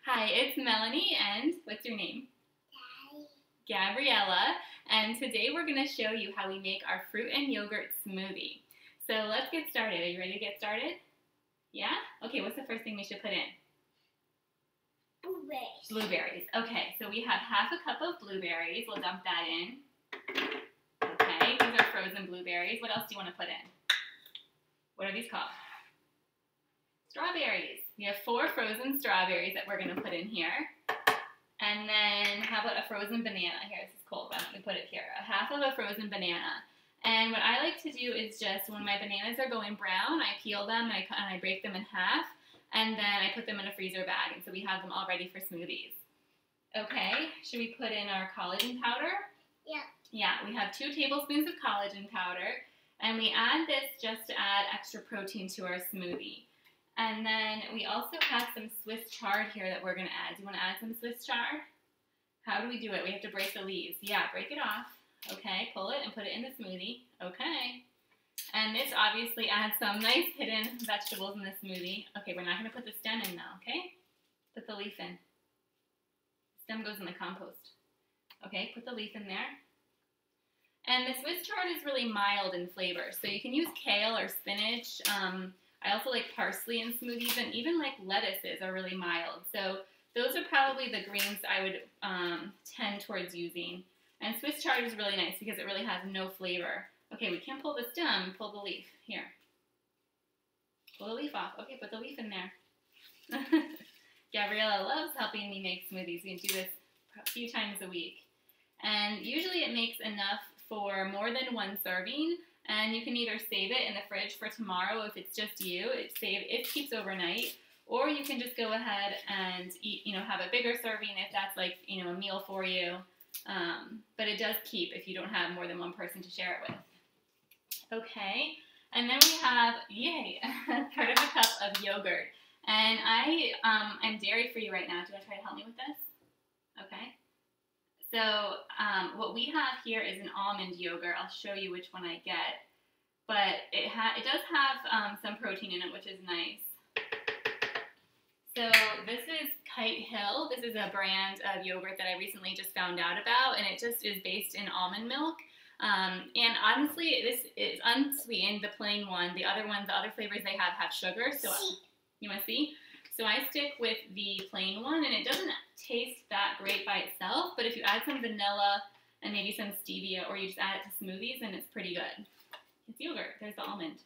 Hi, it's Melanie, and what's your name? Daddy. Gabriella, and today we're going to show you how we make our fruit and yogurt smoothie. So let's get started. Are you ready to get started? Yeah? Okay, what's the first thing we should put in? Blueberries. Blueberries. Okay, so we have half a cup of blueberries. We'll dump that in. Okay, these are frozen blueberries. What else do you want to put in? What are these called? Strawberries. We have 4 frozen strawberries that we're going to put in here. And then how about a frozen banana? Here, this is cold. Why don't we put it here? A half of a frozen banana. And what I like to do is just when my bananas are going brown, I peel them and I break them in half. And then I put them in a freezer bag. And so we have them all ready for smoothies. Okay, should we put in our collagen powder? Yeah. Yeah, we have 2 tablespoons of collagen powder. And we add this just to add extra protein to our smoothie. And then we also have some Swiss chard here that we're going to add. Do you want to add some Swiss chard? How do we do it? We have to break the leaves. Yeah, break it off. Okay, pull it and put it in the smoothie. Okay. And this obviously adds some nice hidden vegetables in the smoothie. Okay, we're not going to put the stem in now, okay? Put the leaf in. The stem goes in the compost. Okay, put the leaf in there. And the Swiss chard is really mild in flavor, so you can use kale or spinach. I also like parsley in smoothies, and even like lettuces are really mild. So those are probably the greens I would tend towards using. And Swiss chard is really nice because it really has no flavor. Okay, we can't pull the stem, pull the leaf. Here. Pull the leaf off. Okay, put the leaf in there. Gabriella loves helping me make smoothies. We do this a few times a week. And usually it makes enough for more than 1 serving. And you can either save it in the fridge for tomorrow if it's just you. It keeps overnight. Or you can just go ahead and eat, have a bigger serving if that's like, a meal for you. But it does keep if you don't have more than 1 person to share it with. Okay. And then we have, yay, part of a cup of yogurt. And I'm dairy free right now. Do you want to try to help me with this? Okay. So what we have here is an almond yogurt. I'll show you which one I get. But it does have some protein in it, which is nice. So this is Kite Hill. This is a brand of yogurt that I recently just found out about, and it just is based in almond milk. And honestly, this is unsweetened, the plain one. The other flavors they have sugar. So you want to see? So I stick with the plain one, and it doesn't taste that great by itself, but if you add some vanilla and maybe some stevia, or you just add it to smoothies, then it's pretty good. It's yogurt. There's the almond.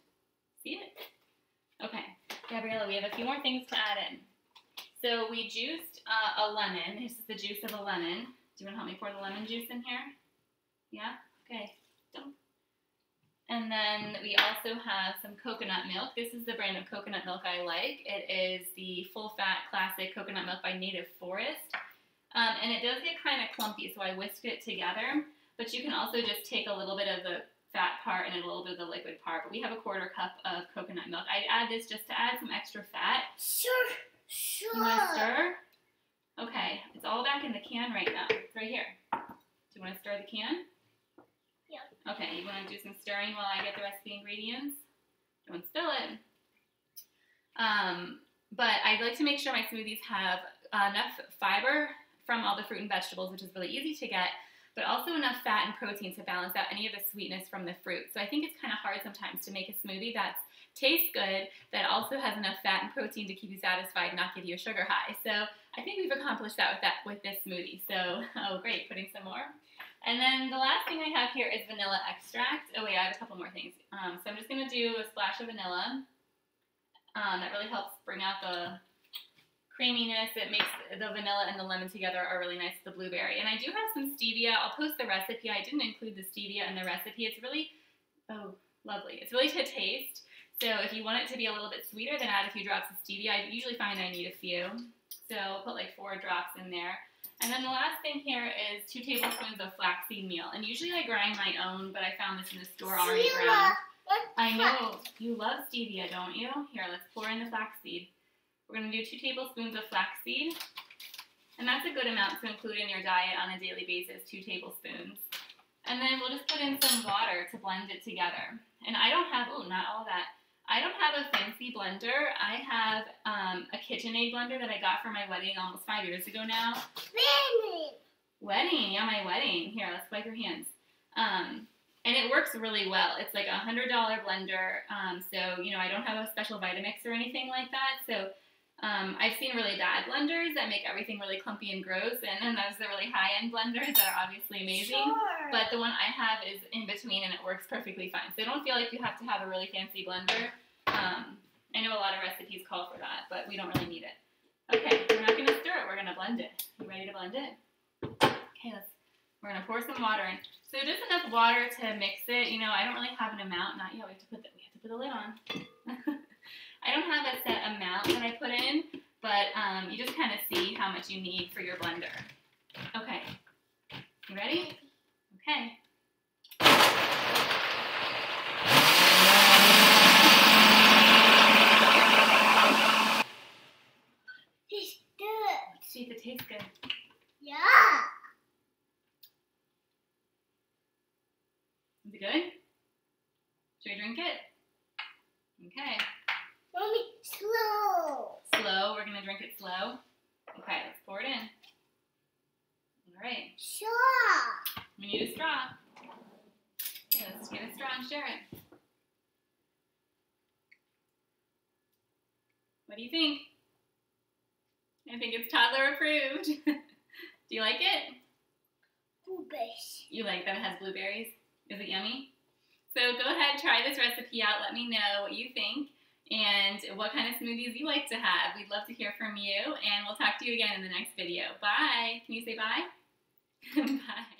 See it? Okay. Gabriella, we have a few more things to add in. So we juiced a lemon. This is the juice of a lemon. Do you want to help me pour the lemon juice in here? Yeah? Okay. Don't. And then we also have some coconut milk. This is the brand of coconut milk I like. It is the full-fat classic coconut milk by Native Forest. And it does get kind of clumpy, so I whisked it together. But you can also just take a little bit of the fat part and a little bit of the liquid part. But we have a 1/4 cup of coconut milk. I add this just to add some extra fat. Sure. You want to stir? Okay, it's all back in the can right now. It's right here. Do you want to stir the can? Yeah. Okay, you want to do some stirring while I get the rest of the ingredients? Don't spill it. But I like to make sure my smoothies have enough fiber from all the fruit and vegetables, which is really easy to get, but also enough fat and protein to balance out any of the sweetness from the fruit. So I think it's kind of hard sometimes to make a smoothie that tastes good, that also has enough fat and protein to keep you satisfied, not give you a sugar high. So I think we've accomplished that with this smoothie. So, oh great, putting some more. And then the last thing I have here is vanilla extract. Oh wait, I have a couple more things. So I'm just going to do a splash of vanilla. That really helps bring out the creaminess. It makes the vanilla and the lemon together are really nice with the blueberry. And I do have some stevia. I'll post the recipe. I didn't include the stevia in the recipe. It's really, oh, lovely. It's really to taste. So if you want it to be a little bit sweeter, then add a few drops of stevia. I usually find I need a few. So I'll put like 4 drops in there. And then the last thing here is 2 tablespoons of flaxseed meal. And usually I grind my own, but I found this in the store already ground. I know. You love stevia, don't you? Here, let's pour in the flaxseed. We're going to do 2 tablespoons of flaxseed. And that's a good amount to include in your diet on a daily basis, 2 tablespoons. And then we'll just put in some water to blend it together. And I don't have, not all that. I don't have a fancy blender. I have a KitchenAid blender that I got for my wedding almost 5 years ago now. Wedding, yeah, my wedding. Here, let's wipe your hands. And it works really well. It's like a $100 blender, so, you know, I don't have a special Vitamix or anything like that, so I've seen really bad blenders that make everything really clumpy and gross, and then there's the really high-end blenders that are obviously amazing, Sure. but the one I have is in between, and it works perfectly fine. So don't feel like you have to have a really fancy blender. I know a lot of recipes call for that, but we don't really need it. Okay, we're not going to stir it. We're going to blend it. You ready to blend it? Okay, we're going to pour some water in. So just enough water to mix it. You know, I don't really have an amount. Not yet. We have to put the lid on. I don't have a set amount that I put in, but you just kind of see how much you need for your blender. Okay. You ready? Okay. It's good. Let's see if it tastes good. Yeah. Is it good? Should we drink it? Okay. Mommy, slow. Slow. We're going to drink it slow. Okay, let's pour it in. All right. Sure. We need a straw. Okay, let's get a straw and share it. What do you think? I think it's toddler approved. Do you like it? Blueberries. You like that it has blueberries? Is it yummy? So go ahead, try this recipe out. Let me know what you think and what kind of smoothies you like to have. We'd love to hear from you, and we'll talk to you again in the next video. Bye. Can you say bye? Bye.